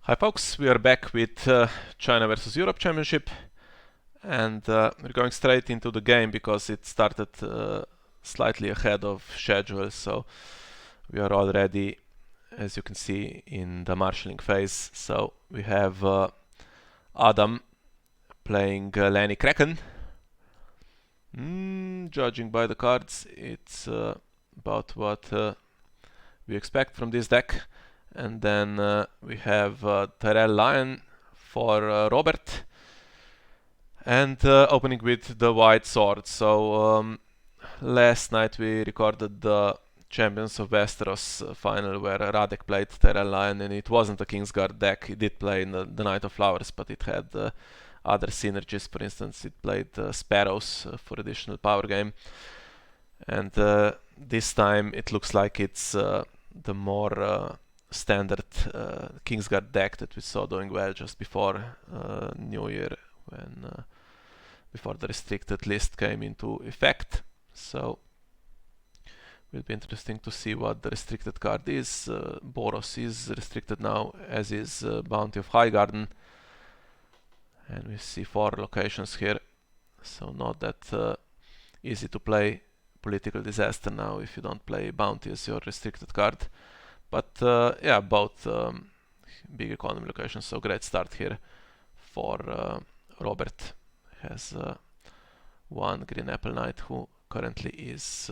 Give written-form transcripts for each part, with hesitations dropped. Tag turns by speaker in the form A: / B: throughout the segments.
A: Hi folks, we are back with China versus Europe Championship, and we're going straight into the game because it started slightly ahead of schedule, so we are already, as you can see, in the marshalling phase. So we have Adam playing Lenny Kraken. Judging by the cards, it's about what we expect from this deck. And then we have Tyrell Lion for Robert, and opening with the white sword. So last night we recorded the Champions of Westeros final where Radek played Tyrell Lion, and it wasn't a Kingsguard deck. He did play in the Knight of Flowers, but it had other synergies. For instance, it played Sparrows for additional power game. And this time it looks like it's the more standard Kingsguard deck that we saw doing well just before New Year, when before the restricted list came into effect. So will be interesting to see what the restricted card is. Boros is restricted now, as is Bounty of Highgarden, and we see 4 locations here, so not that easy to play Political Disaster now if you don't play Bounty as your restricted card. But yeah, both big economy locations, so great start here for Robert. Has one Green Apple Knight who currently is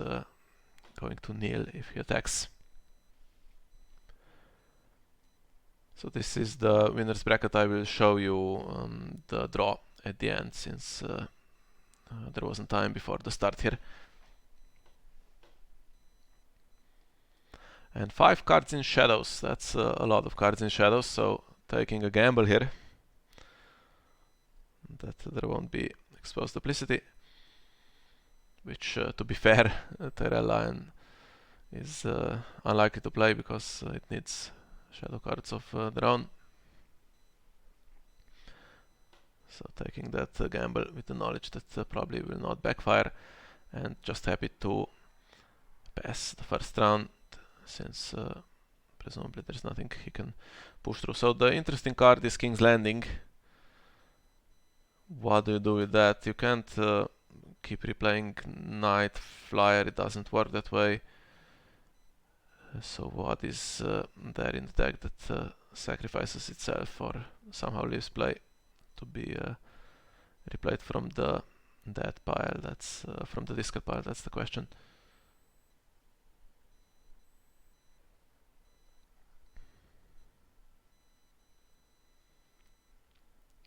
A: going to kneel if he attacks. So this is the winner's bracket. I will show you the draw at the end, since there wasn't time before the start here. And 5 cards in shadows, that's a lot of cards in shadows, so taking a gamble here that there won't be exposed duplicity, which to be fair, Tyrell Lion is unlikely to play because it needs shadow cards of their own. So taking that gamble with the knowledge that probably will not backfire, and just happy to pass the first round, since presumably there's nothing he can push through. So the interesting card is King's Landing. What do you do with that? You can't keep replaying Night Flyer, it doesn't work that way. So what is there in the deck that sacrifices itself or somehow leaves play to be replayed from the dead pile? That's from the discard pile, that's the question.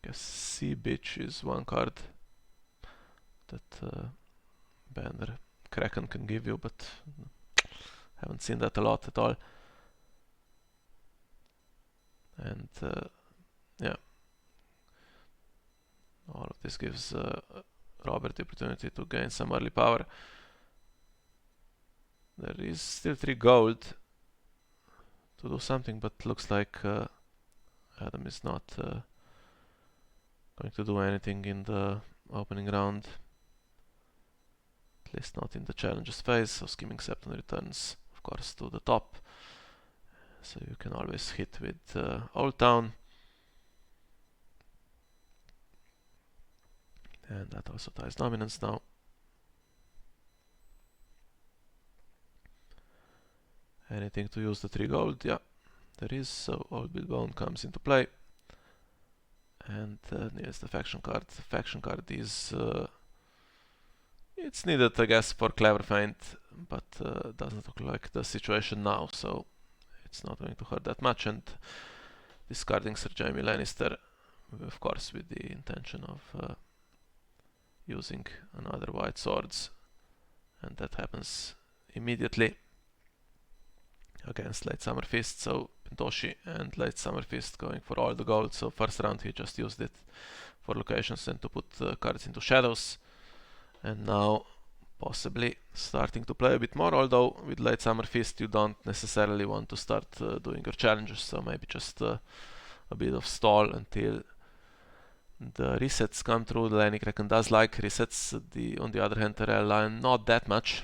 A: Guess Sea Bitch is one card that Banner Kraken can give you, but haven't seen that a lot at all. And yeah, all of this gives Robert the opportunity to gain some early power. There is still 3 gold to do something, but looks like Adam is not going to do anything in the opening round, at least not in the challenges phase. So Scheming Septon returns, of course, to the top, so you can always hit with Old Town. And that also ties dominance now. Anything to use the 3 gold? Yeah, there is, so Old Billbone comes into play. And needs the faction card. The faction card is it's needed, I guess, for Clever Feint, but doesn't look like the situation now, so it's not going to hurt that much. And discarding Sir Jaime Lannister, of course, with the intention of using another white swords, and that happens immediately against Late Summer Fist. So Pintoshi and Late Summer Fist going for all the gold. So first round he just used it for locations and to put cards into shadows, and now possibly starting to play a bit more, although with Late Summer Fist you don't necessarily want to start doing your challenges, so maybe just a bit of stall until the resets come through. The Lenny Kraken does like resets, on the other hand Tyrell Lion not that much.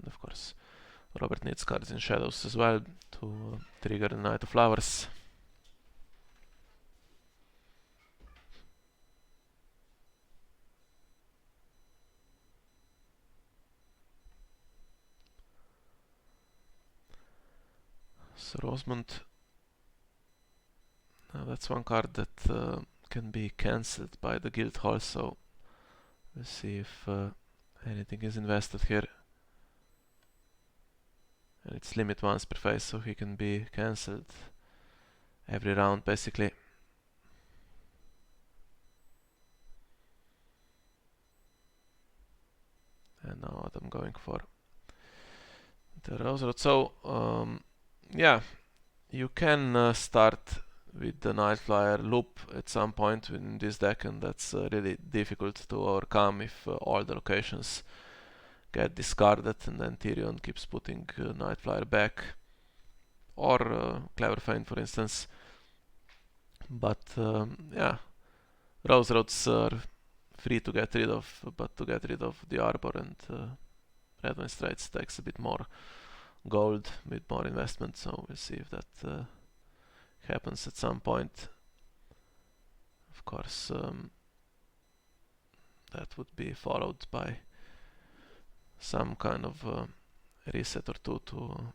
A: of course Robert needs cards in shadows as well to trigger the Knight of Flowers. So Rosemont, now that's one card that can be cancelled by the guild hall, so we'll see if anything is invested here. And it's limit once per phase, so he can be cancelled every round basically. And now what I'm going for the Rose Road. So yeah, you can start with the Night Flyer loop at some point in this deck, and that's really difficult to overcome if all the locations get discarded and then Tyrion keeps putting Night Flyer back, or Clever Feint for instance. But yeah, Rose Roads are free to get rid of, but to get rid of the Arbor and Red Wine Straits takes a bit more gold with more investment, so we'll see if that happens at some point. Of course, that would be followed by some kind of reset or two to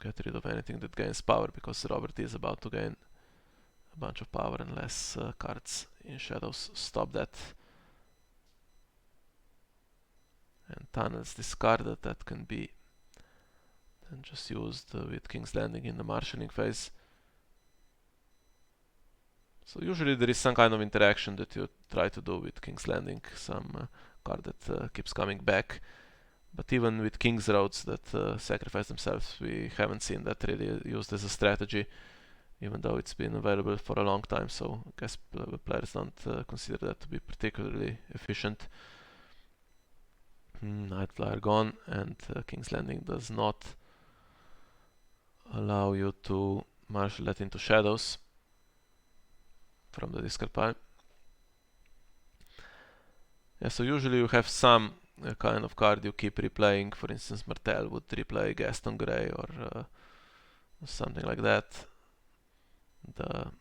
A: get rid of anything that gains power, because Robert is about to gain a bunch of power unless cards in shadows stop that. And tunnels discarded, that can be then just used with King's Landing in the marshalling phase. So usually there is some kind of interaction that you try to do with King's Landing, some card that keeps coming back. But even with King's Roads that sacrifice themselves, we haven't seen that really used as a strategy, even though it's been available for a long time, so I guess players don't consider that to be particularly efficient. Night Flyer gone, and King's Landing does not allow you to marshal that into shadows from the discard pile. Yeah, so usually you have some kind of card you keep replaying. For instance, Martel would replay Gaston Grey or something like that. The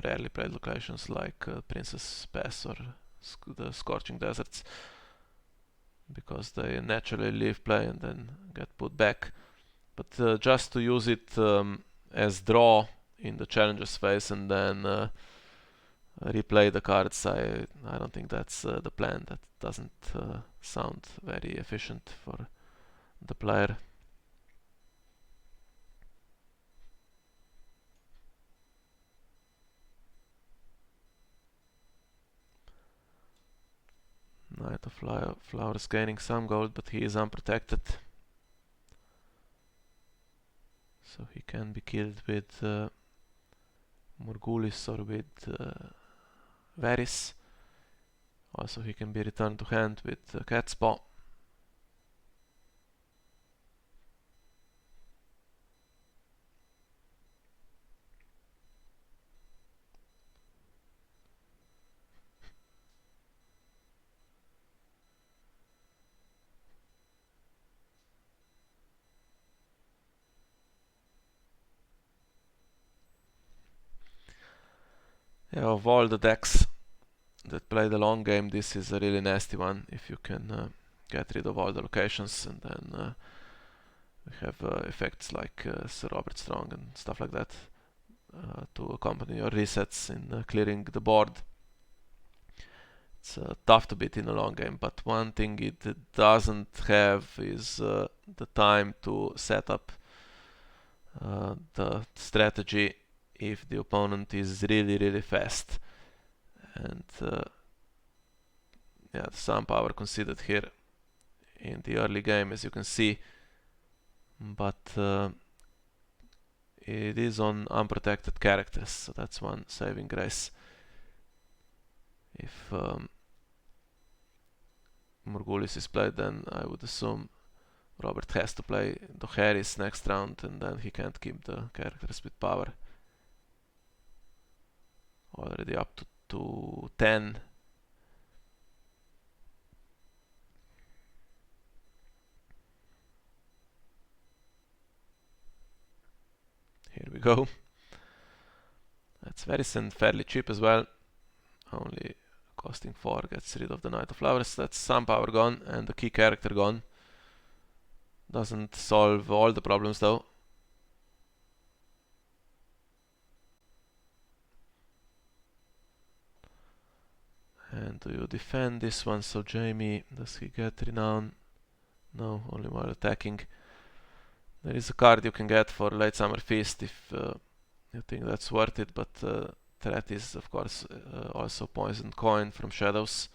A: rarely played locations like Princess Pass or the Scorching Deserts, because they naturally leave play and then get put back. But just to use it as draw in the challenges phase and then replay the cards, I don't think that's the plan. That doesn't sound very efficient for the player. Knight of Flowers gaining some gold, but he is unprotected, so he can be killed with Morgulis or with Varys. Also he can be returned to hand with Cat's Paw. Yeah, of all the decks that play the long game, this is a really nasty one. If you can get rid of all the locations, and then we have effects like Sir Robert Strong and stuff like that to accompany your resets in clearing the board. It's tough to beat in a long game, but one thing it doesn't have is the time to set up the strategy if the opponent is really fast. And yeah, some power conceded here in the early game, as you can see, but it is on unprotected characters, so that's one saving grace. If Morgulis is played, then I would assume Robert has to play Dohaeris next round, and then he can't keep the characters with power. Already up to 10. go. That's very fairly cheap as well. Only costing 4 gets rid of the Knight of Flowers. That's some power gone and the key character gone. Doesn't solve all the problems though. And do you defend this one? So Jaime, does he get renown? No, only while attacking. There is a card you can get for Late Summer Feast if you think that's worth it, but threat is of course also Poisoned Coin from Shadows.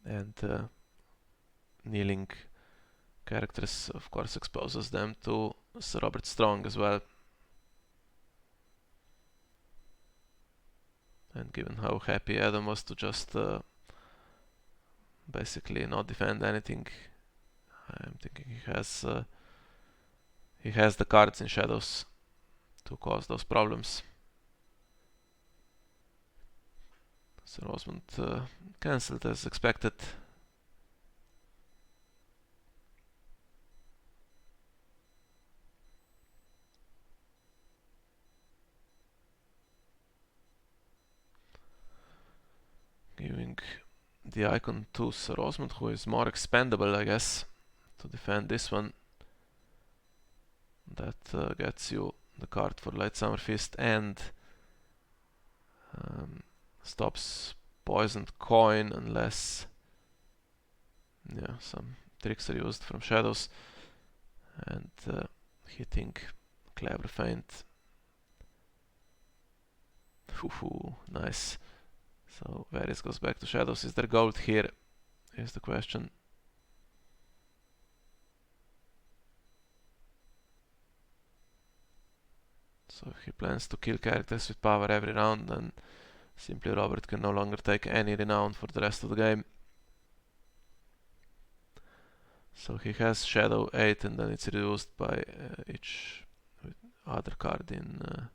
A: And kneeling characters of course exposes them to Sir Robert Strong as well. And given how happy Adam was to just basically not defend anything, I'm thinking he has the cards in Shadows to cause those problems. So Rosemont cancelled as expected. Giving the icon to Sir Rosemont, who is more expendable, I guess, to defend this one. That gets you the card for Late Summer Feast and stops Poisoned Coin unless some tricks are used from Shadows. And hitting Clever Feint. Nice. So Varys goes back to Shadows. Is there gold here? Is the question. So if he plans to kill characters with power every round, then simply Robert can no longer take any renown for the rest of the game. So he has Shadow 8 and then it's reduced by each other card in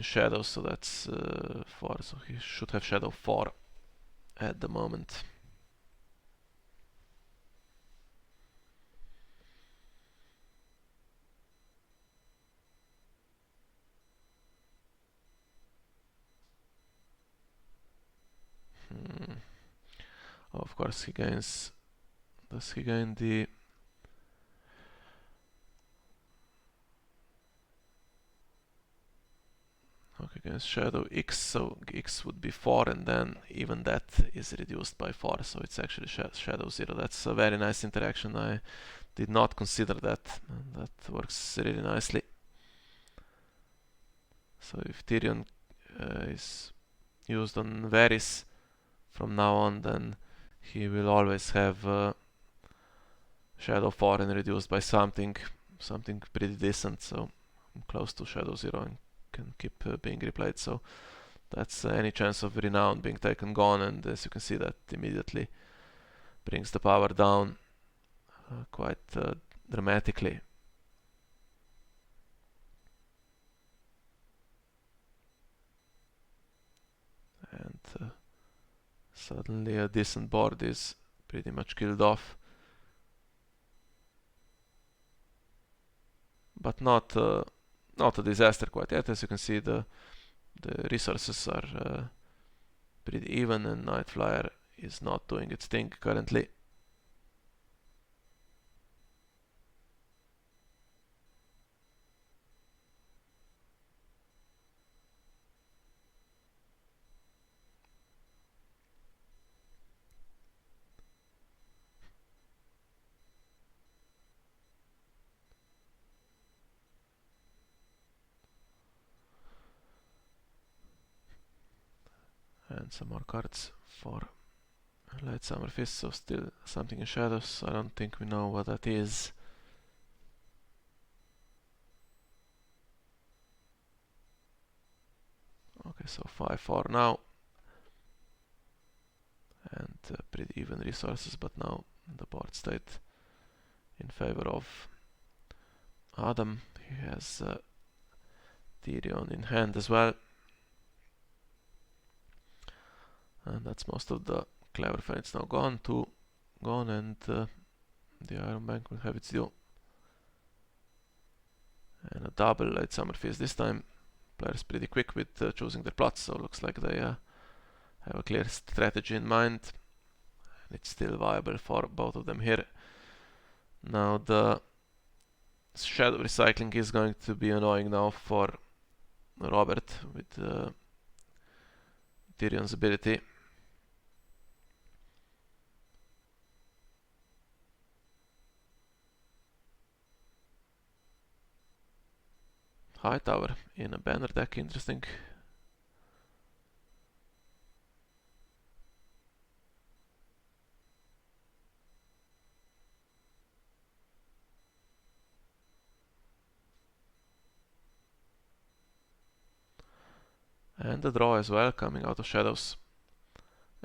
A: Shadows, so that's 4, so he should have Shadow 4 at the moment. Of course he gains... Does he gain the... Okay, against Shadow X, so X would be 4 and then even that is reduced by 4, so it's actually Shadow 0. That's a very nice interaction. I did not consider that, and that works really nicely. So if Tyrion is used on Varys from now on, then he will always have Shadow 4 and reduced by something pretty decent, so I'm close to Shadow 0 and can keep being replayed, so that's any chance of renown being taken gone, and as you can see that immediately brings the power down quite dramatically. And suddenly a decent board is pretty much killed off. But not a disaster quite yet. As you can see, the resources are pretty even and Nightflyer is not doing its thing currently. And some more cards for Late Summer Feast, so still something in Shadows. I don't think we know what that is. Okay, so 5-4 now. And pretty even resources, but now the board state in favor of Adam. He has Tyrion in hand as well. And that's most of the Clever Feints now gone. 2 gone, and the Iron Bank will have its due. And a double Light Summer Feast this time. Players pretty quick with choosing their plots, so looks like they have a clear strategy in mind. And it's still viable for both of them here. Now the shadow recycling is going to be annoying now for Robert with Tyrion's ability. High Tower in a banner deck, interesting. And the draw as well, coming out of shadows.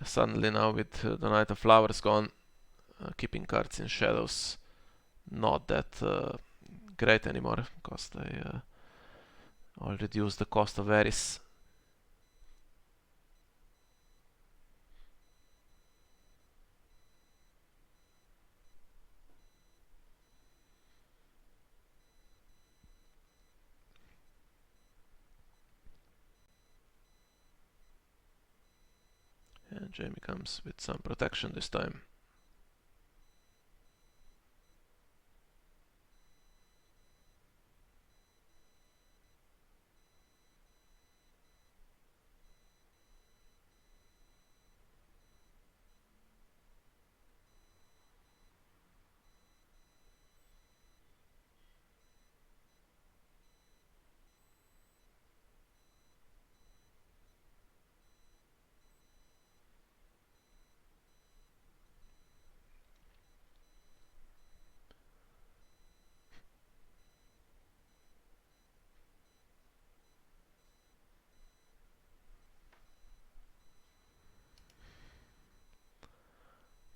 A: Suddenly now with the Knight of Flowers gone, keeping cards in shadows not that great anymore, because they all reduce the cost of Varys. And Jaime comes with some protection this time.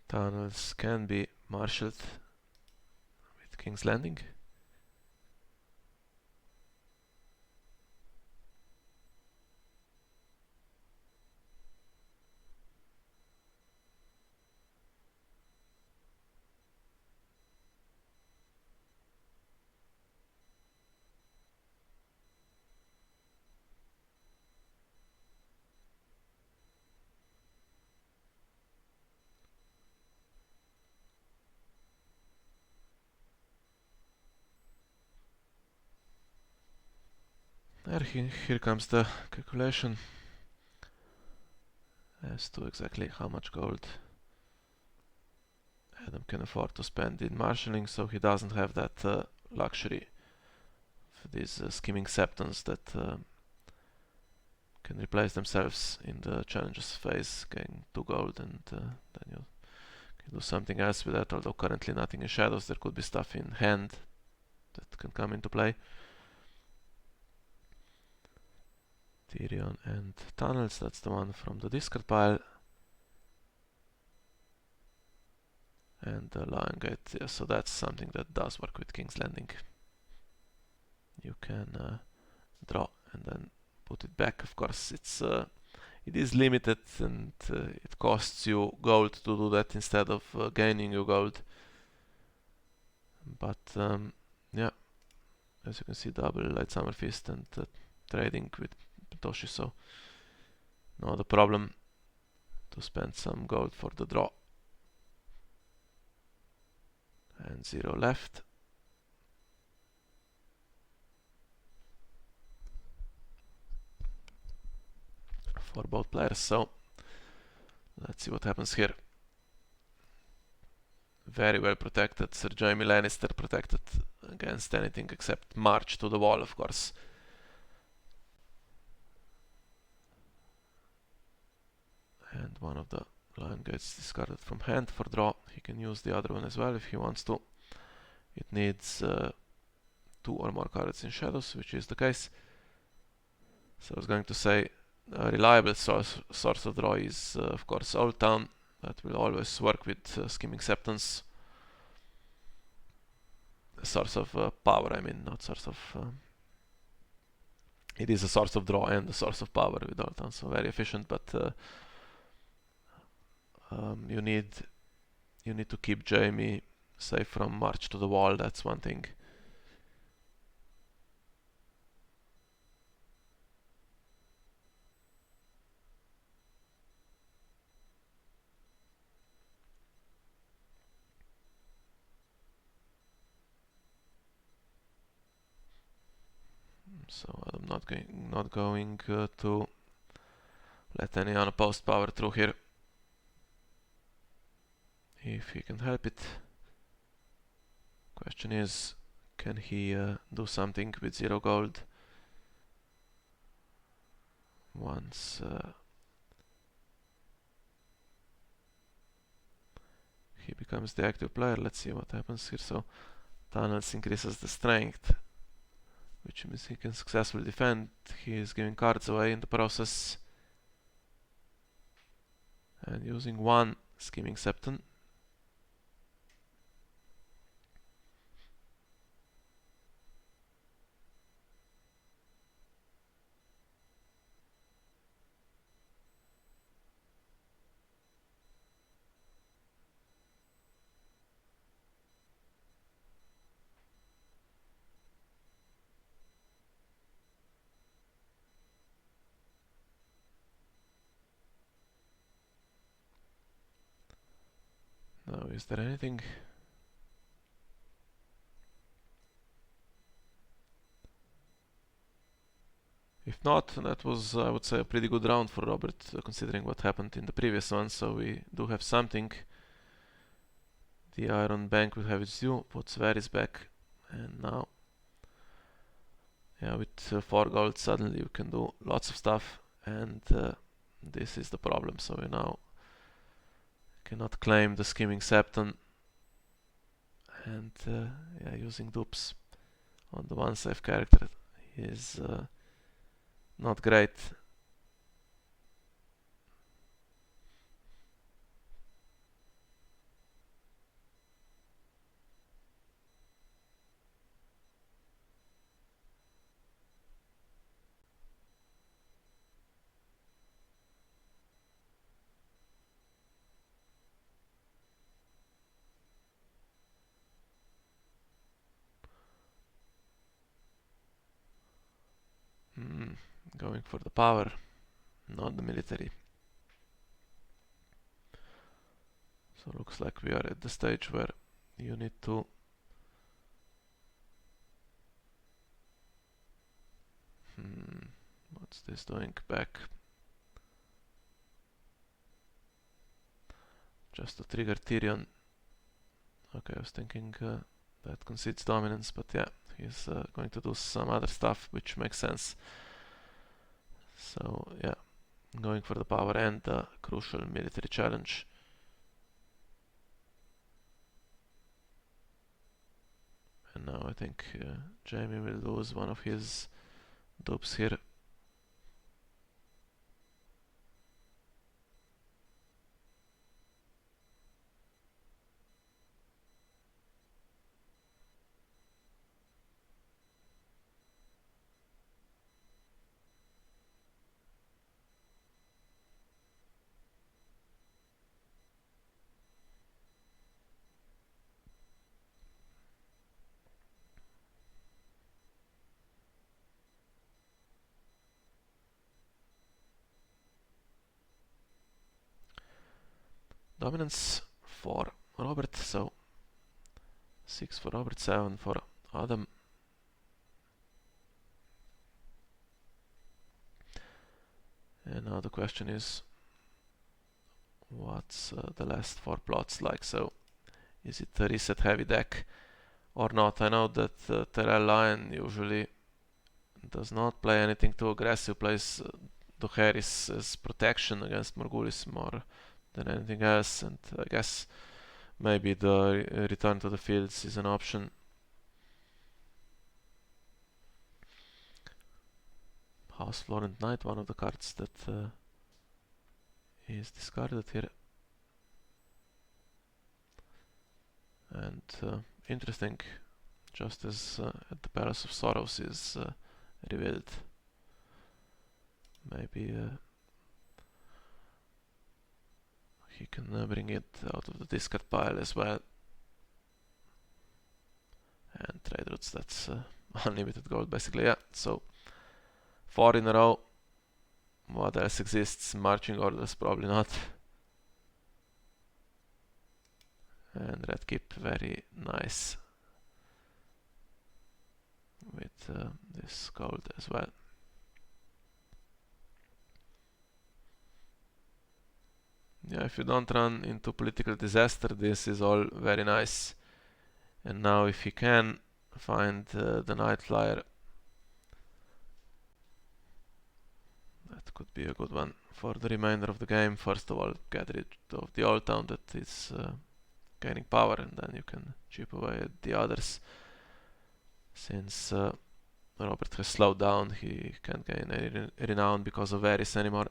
A: Tunnels can be marshaled with King's Landing. Here comes the calculation as to exactly how much gold Adam can afford to spend in marshalling, so he doesn't have that luxury for these skimming septons that can replace themselves in the challenges phase, getting 2 gold, and then you can do something else with that, although currently nothing in shadows. There could be stuff in hand that can come into play. Tyrion and Tunnels, that's the one from the discard pile. And the Lion Gate, yeah, so that's something that does work with King's Landing. You can draw and then put it back. Of course, it is limited, and it costs you gold to do that instead of gaining you gold. But yeah, as you can see, double Light Summer Feast and trading with Toshi, so not a problem to spend some gold for the draw. And 0 left. For both players, so let's see what happens here. Very well protected. Sir Jaime Lannister protected against anything except march to the wall, of course. And one of the Lion Gates discarded from hand for draw. He can use the other one as well if he wants to. It needs 2 or more cards in shadows, which is the case. So I was going to say a reliable source of draw is of course Old Town. That will always work with skimming septons. A source of power, I mean, not source of... it is a source of draw and a source of power with Old Town, so very efficient, but you need you need to keep Jaime safe from march to the wall, that's one thing. So I'm not going to let any unopposed power through here, if he can help it. Question is, can he do something with 0 gold once he becomes the active player? Let's see what happens here. So tunnels increases the strength, which means he can successfully defend. He is giving cards away in the process and using 1 scheming septon. Now, is there anything? If not, that was, I would say, a pretty good round for Robert, considering what happened in the previous one. So we do have something. The Iron Bank will have its due, puts Varys back, and now, yeah, with 4 gold suddenly you can do lots of stuff, and this is the problem. So you now cannot claim the Scheming Septon, and yeah, using dupes on the one safe character is not great. Going for the power, not the military. So looks like we are at the stage where you need to what's this doing? Back. Just to trigger Tyrion. Okay, I was thinking that concedes dominance, but yeah, he's going to do some other stuff which makes sense. So yeah, going for the power and the crucial military challenge. And now I think Jaime will lose one of his dupes here. Dominance for Robert, so 6 for Robert, 7 for Adam. And now the question is, what's the last 4 plots like? So is it a reset heavy deck or not? I know that Tyrell Lion usually does not play anything too aggressive, plays Dohaeris as protection against Morgulis more than anything else, and I guess maybe the return to the fields is an option. House Florent Knight, one of the cards that is discarded here. And interesting, just as at the Palace of Sorrows is revealed. Maybe he can bring it out of the discard pile as well. And trade routes, that's unlimited gold basically, yeah. So 4 in a row. What else exists? Marching orders, probably not. And red keep, very nice with this gold as well. Yeah, if you don't run into political disaster, this is all very nice. And now if you can find the Night Flyer, that could be a good one for the remainder of the game. First of all, get rid of the old town that is gaining power, and then you can chip away at the others. Since Robert has slowed down, he can't gain any renown because of Varys anymore.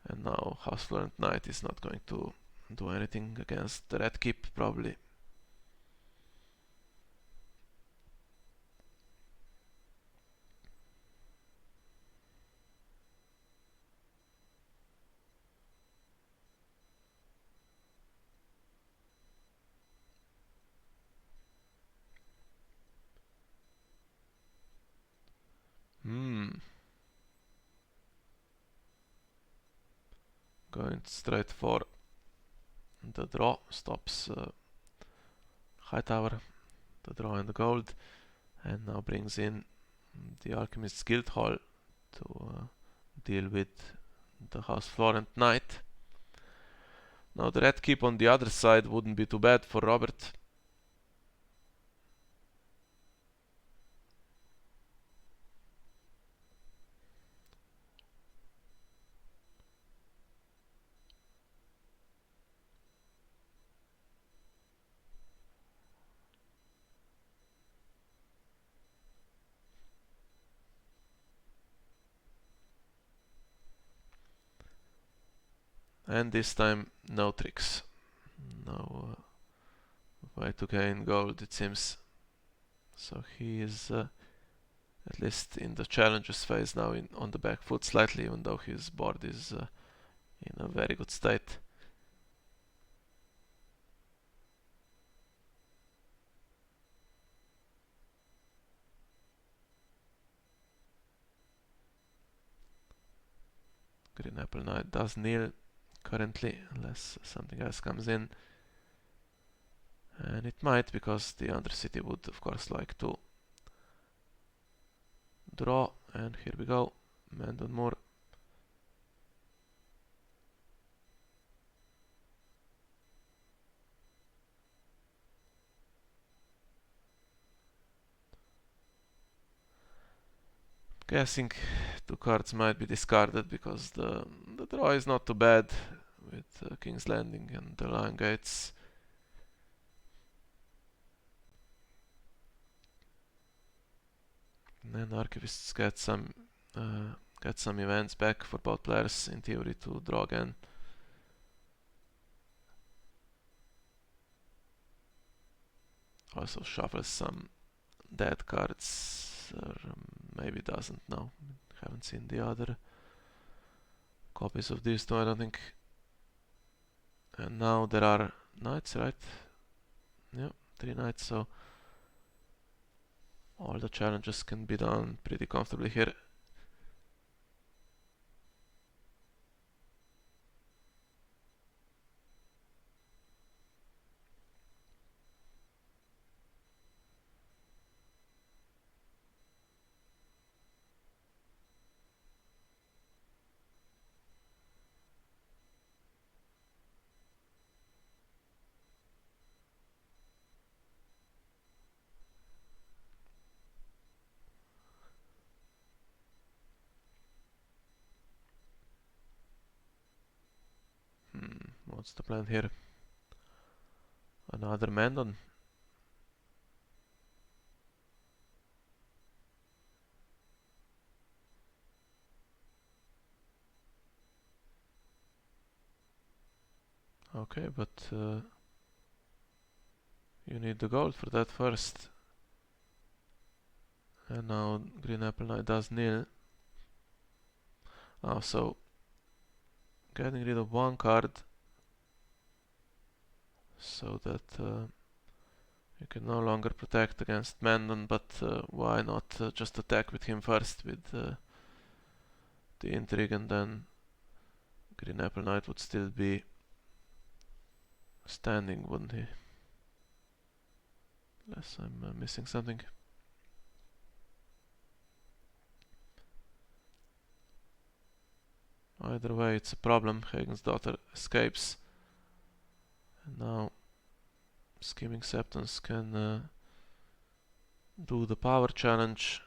A: And now House Florent Knight is not going to do anything against the red keep, probably. Going straight for the draw, stops Hightower, the draw and the gold, and now brings in the Alchemist's Guild Hall to deal with the House Florent Knight. Now the red keep on the other side wouldn't be too bad for Robert. And this time no tricks. No way to gain gold, it seems. So he is at least in the challenges phase now on the back foot slightly, even though his board is in a very good state. Green Apple Knight does kneel currently, unless something else comes in. And it might, because the Undercity would of course like to draw. And here we go, Mandon Moore. Guessing 2 cards might be discarded because the draw is not too bad with King's Landing and the Lion Gates. And then Archivists get some events back for both players in theory to draw again. Also shuffles some dead cards, or maybe doesn't, no. Haven't seen the other copies of these two, I don't think. And now there are knights, right? Yeah, 3 knights, so all the challenges can be done pretty comfortably here. What's the plan here? Another Mandon. Okay, but you need the gold for that first. And now Green Apple Knight does nil. So getting rid of one card so that you can no longer protect against Mandon, but why not just attack with him first with the intrigue, and then Green Apple Knight would still be standing, wouldn't he? Unless I'm missing something. Either way, it's a problem. Hagen's daughter escapes. And now Scheming Septons can do the power challenge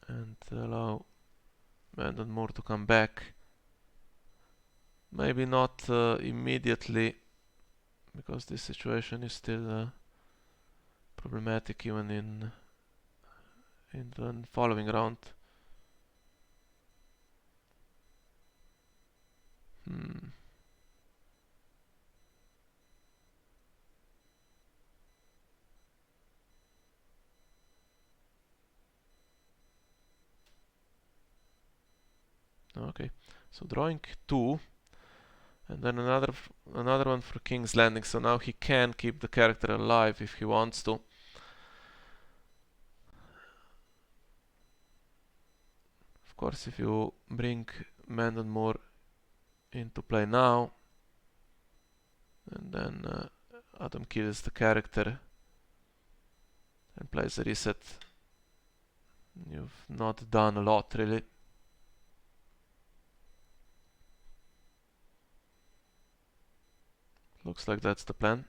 A: and allow Mandon Moore to come back. Maybe not immediately, because this situation is still problematic even in the following round. Okay, so drawing 2, and then another one for King's Landing. So now he can keep the character alive if he wants to. Of course, if you bring Mandon Moore into play now, and then Adam kills the character and plays a reset, you've not done a lot really. Looks like that's the plan.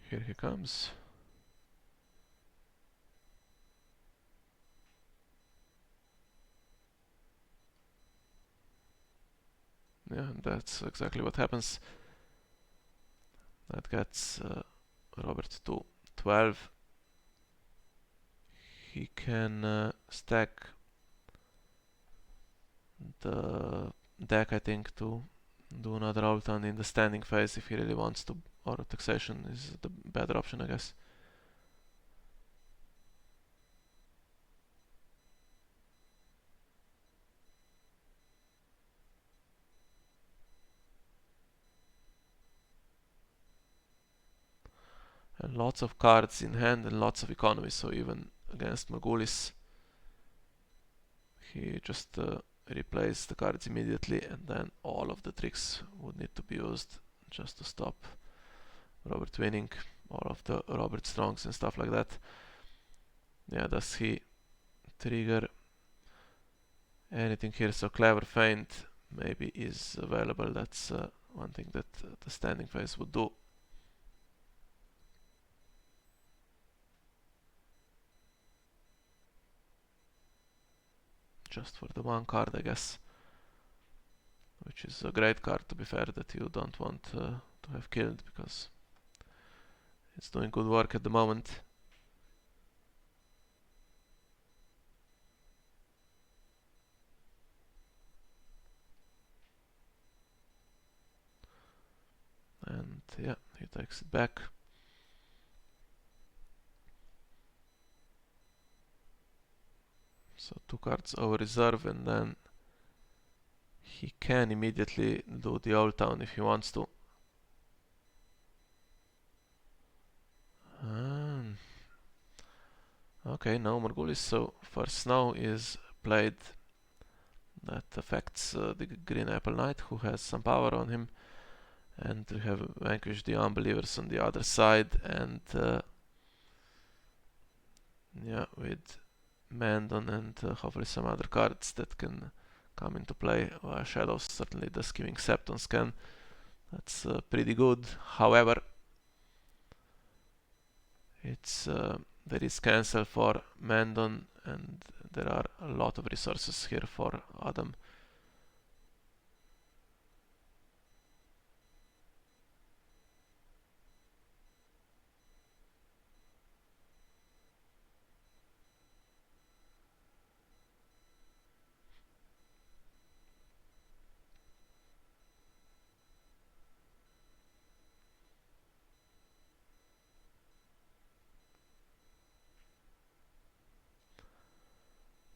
A: Here he comes. Yeah, and that's exactly what happens. That gets Robert to 12. He can stack the deck, I think, to do another Ultan in the standing phase if he really wants to, or taxation is the better option, I guess. And lots of cards in hand and lots of economy, so even against Margulis he just replays the cards immediately, and then all of the tricks would need to be used just to stop Robert winning, all of the Robert Strongs and stuff like that. Yeah, does he trigger anything here? So Clever Feint maybe is available. That's one thing that the standing phase would do. Just for the one card, I guess, which is a great card, to be fair, that you don't want to have killed, because it's doing good work at the moment. And yeah, he takes it back. So 2 cards over reserve, and then he can immediately do the Old Town if he wants to. Okay, no Margulis, so first Snow is played. That affects the Green Apple Knight, who has some power on him. And we have vanquished the Unbelievers on the other side, and yeah, with Mandon and hopefully some other cards that can come into play. Shadows, certainly the Scheming Septons can. That's pretty good. However, it's there is cancel for Mandon, and there are a lot of resources here for Adam.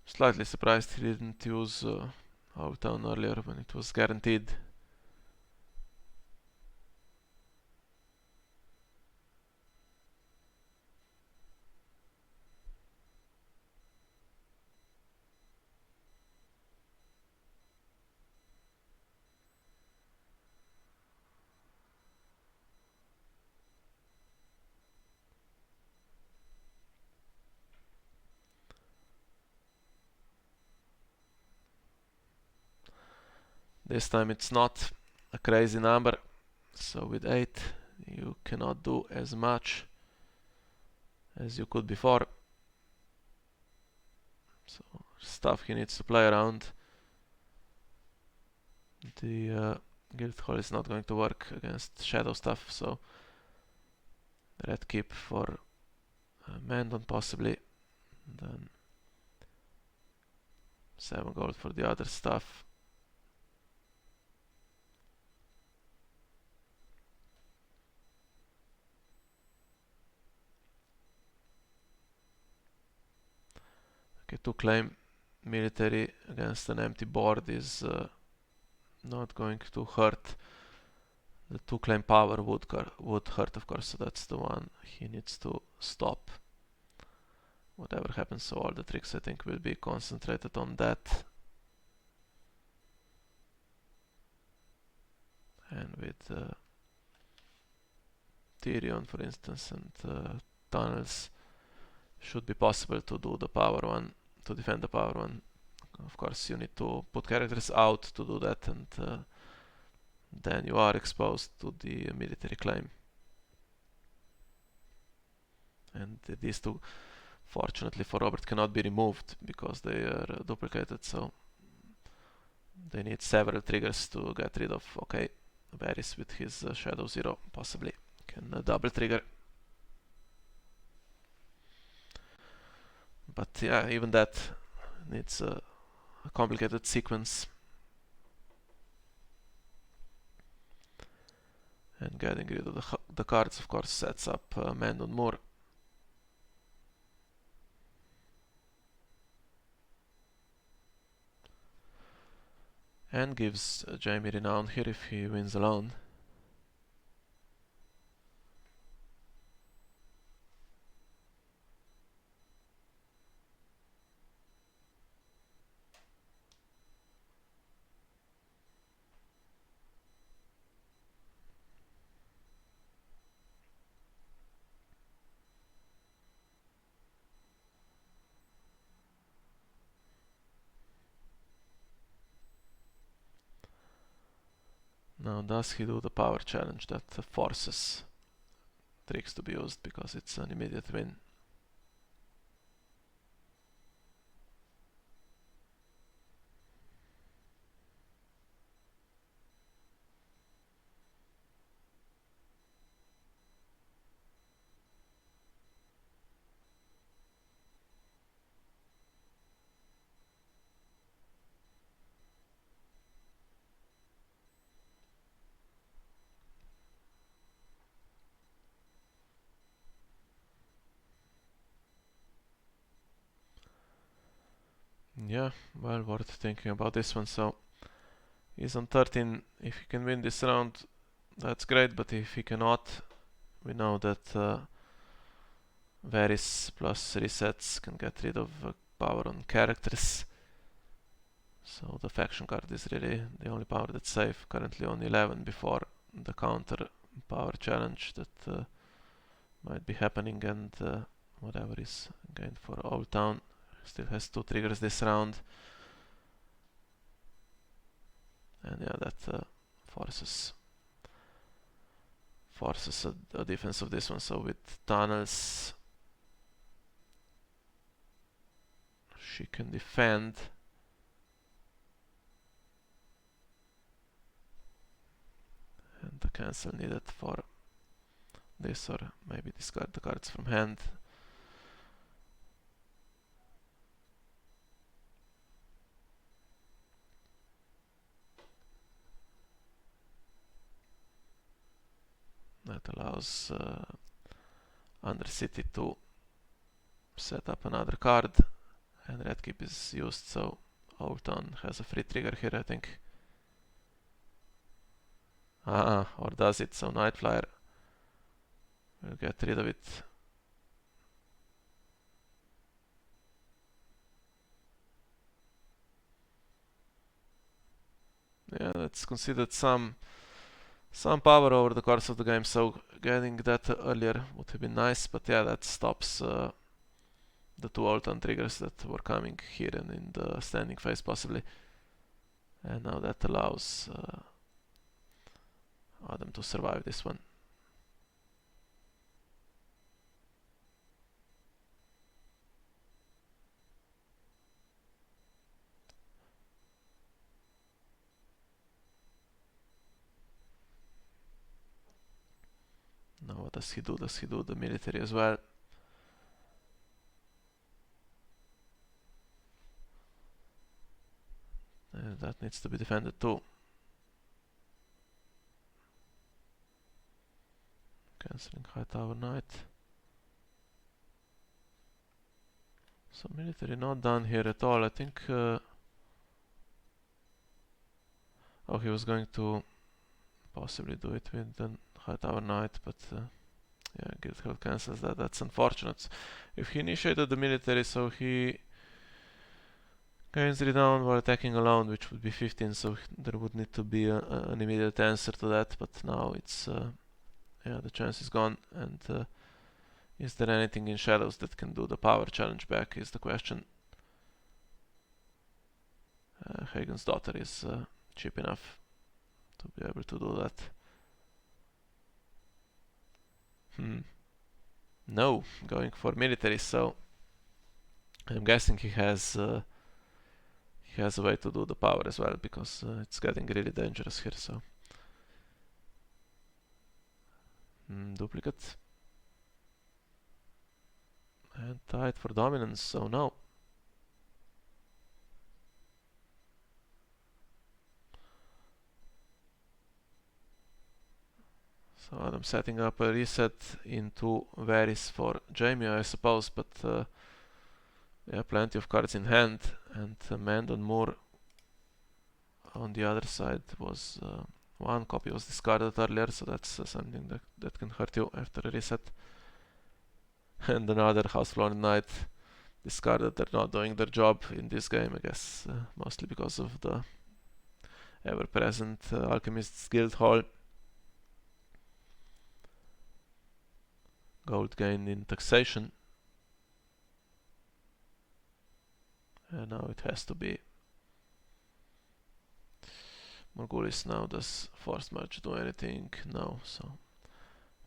A: Slightly surprised he didn't use our town earlier when it was guaranteed. This time it's not a crazy number, so with 8 you cannot do as much as you could before. So stuff he needs to play around. The Guild Hall is not going to work against shadow stuff, so red keep for Mandon possibly, then 7 gold for the other stuff. Okay, to claim military against an empty board is not going to hurt. The 2 claim power would hurt, of course, so that's the one he needs to stop. Whatever happens, so all the tricks I think will be concentrated on that. And with Tyrion, for instance, and tunnels, should be possible to do the power one, to defend the power one. Of course, you need to put characters out to do that, and then you are exposed to the military claim. And these two, fortunately for Robert, cannot be removed because they are duplicated, so they need several triggers to get rid of. Okay, Varys with his Shadow Zero possibly can double trigger. But yeah, even that needs a complicated sequence. And getting rid of the cards, of course, sets up Mandon more. And gives Jaime renown here if he wins alone. Now does he do the power challenge that forces tricks to be used because it's an immediate win? Yeah, well, worth thinking about this one. So he's on 13. If he can win this round, that's great, but if he cannot, we know that Varys plus resets can get rid of power on characters. So the faction card is really the only power that's safe. Currently on 11 before the counter power challenge that might be happening, and whatever is gained for Old Town. Still has 2 triggers this round. And yeah, that forces a defense of this one. So with tunnels, she can defend. And the cancel needed for this, or maybe discard the cards from hand. That allows Undercity to set up another card, and red keep is used, so Old Town has a free trigger here, I think. Or does it? So Night Flyer will get rid of it. Yeah, that's considered some power over the course of the game, so getting that earlier would have been nice, but yeah, that stops the two Old Town triggers that were coming here and in the standing phase possibly. And now that allows Adam to survive this one. Now what does he do? Does he do the military as well? That needs to be defended too. Cancelling High Tower Knight. So military not done here at all. I think... oh, he was going to possibly do it with the High Tower Knight, but yeah, Guildhall cancels that. That's unfortunate. If he initiated the military, so he gains renown while attacking alone, which would be 15, so there would need to be an immediate answer to that, but now it's... yeah, the chance is gone, and is there anything in Shadows that can do the power challenge back is the question. Hagen's daughter is cheap enough to be able to do that. No, going for military, so I'm guessing he has a way to do the power as well, because it's getting really dangerous here, so... duplicate. And tied for dominance, so no. So I'm setting up a reset into Varys for Jaime, I suppose, but yeah, plenty of cards in hand, and Mandon Moore on the other side was... one copy was discarded earlier, so that's something that can hurt you after a reset. And another Houseflown Knight discarded. They're not doing their job in this game, I guess, mostly because of the ever-present Alchemist's Guild Hall. Gold gain in taxation. And now it has to be Morgulis. Now does Force March do anything? No, so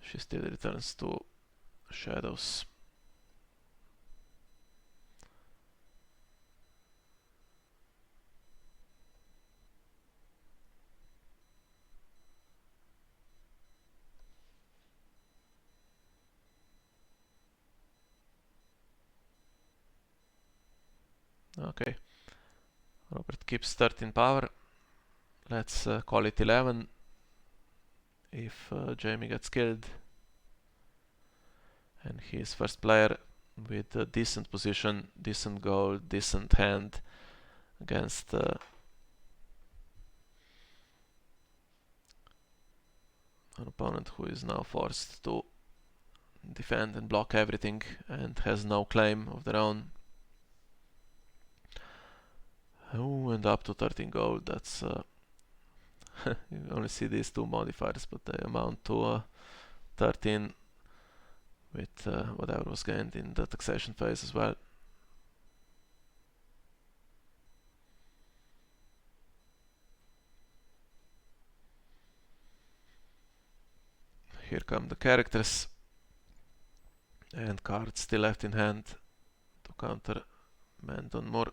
A: she still returns to Shadows. Okay, Robert keeps 13 power. Let's call it 11 if Jaime gets killed. And he is first player with a decent position, decent goal, decent hand against an opponent who is now forced to defend and block everything and has no claim of their own. Oh, and up to 13 gold, that's... you only see these two modifiers, but they amount to 13 with whatever was gained in the taxation phase as well. Here come the characters and cards still left in hand to counter Man on Moor.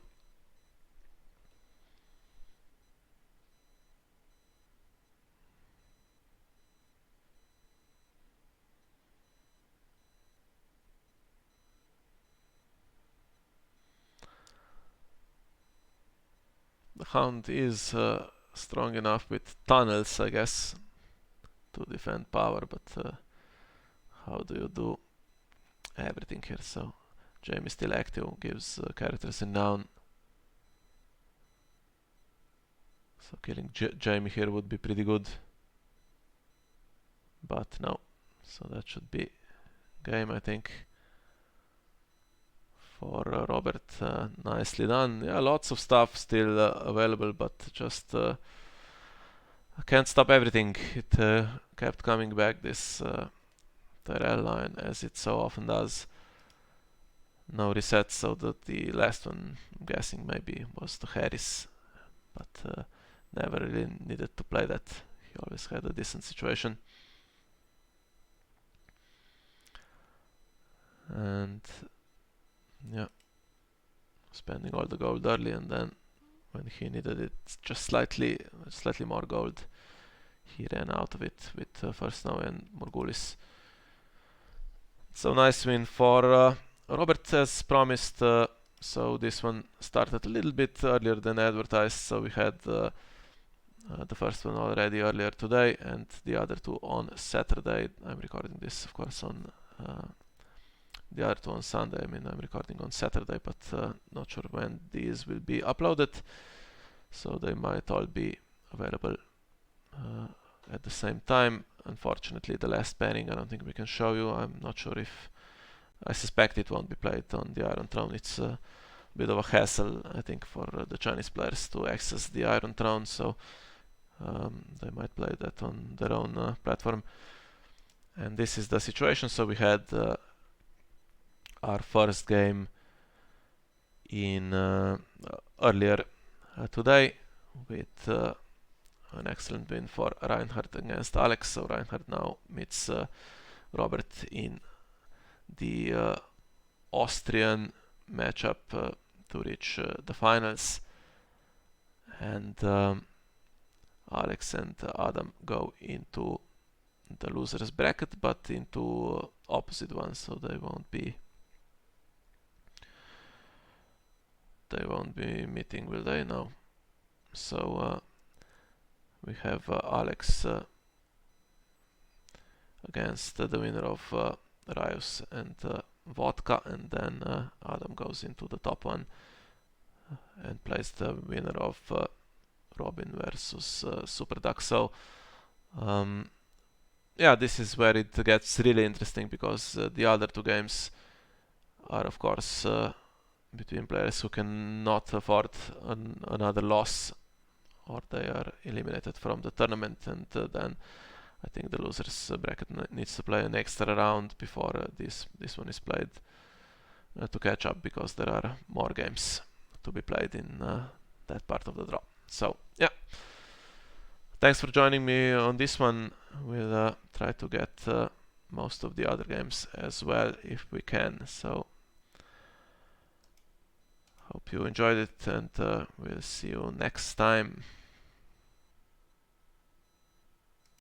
A: The Hound is strong enough with tunnels, I guess, to defend power, but how do you do everything here? So Jaime is still active, gives characters renown. So killing Jaime here would be pretty good. But no. So that should be game, I think. For Robert, nicely done. Yeah, lots of stuff still available, but just I can't stop everything. It kept coming back, this Tyrell line, as it so often does. No reset, so that the last one, I'm guessing, maybe was to Harris, but never really needed to play that. He always had a decent situation. And yeah, spending all the gold early, and then when he needed it just slightly more gold, he ran out of it with First Snow and Morgulis. So nice win for Robert, as promised. So this one started a little bit earlier than advertised, so we had the first one already earlier today and the other two on Saturday. I'm recording this, of course, on the other two on Sunday. I mean, I'm recording on Saturday, but not sure when these will be uploaded, so they might all be available at the same time. Unfortunately, the last pairing I don't think we can show you. I'm not sure if... I suspect it won't be played on the Iron Throne. It's a bit of a hassle, I think, for the Chinese players to access the Iron Throne, so they might play that on their own platform. And this is the situation. So we had our first game in earlier today with an excellent win for Reinhardt against Alex. So Reinhardt now meets Robert in the Austrian matchup to reach the finals, and Alex and Adam go into the losers bracket, but into opposite ones, so they won't be meeting, will they? No. So we have Alex against the winner of Rios and Vodka, and then Adam goes into the top one and plays the winner of Robin versus Super Duck. So yeah, this is where it gets really interesting, because the other two games are, of course, between players who cannot afford another loss, or they are eliminated from the tournament, and then I think the losers bracket needs to play an extra round before this one is played to catch up, because there are more games to be played in that part of the draw. So yeah, thanks for joining me on this one. We'll try to get most of the other games as well if we can. So hope you enjoyed it, and we'll see you next time.